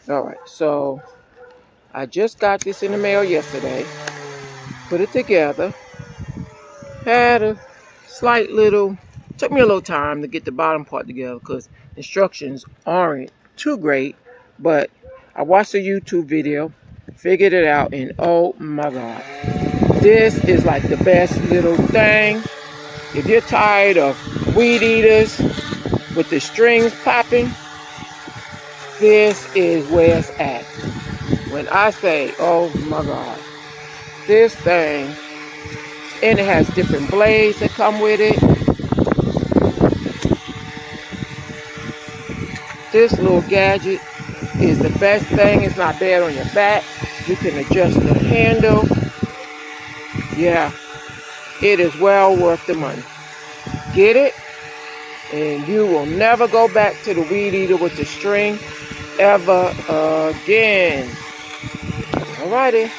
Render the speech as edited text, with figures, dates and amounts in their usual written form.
Alright, so I just got this in the mail yesterday. Put it together. Had a slight little, took me a little time to get the bottom part together because instructions aren't too great. But I watched a YouTube video, figured it out, and oh my God. This is like the best little thing. If you're tired of weed eaters with the strings popping, this is where it's at. When I say, oh my God, this thing, and it has different blades that come with it. This little gadget is the best thing. It's not bad on your back. You can adjust the handle. Yeah, it is well worth the money. Get it, and you will never go back to the weed eater with the string ever again. Alrighty.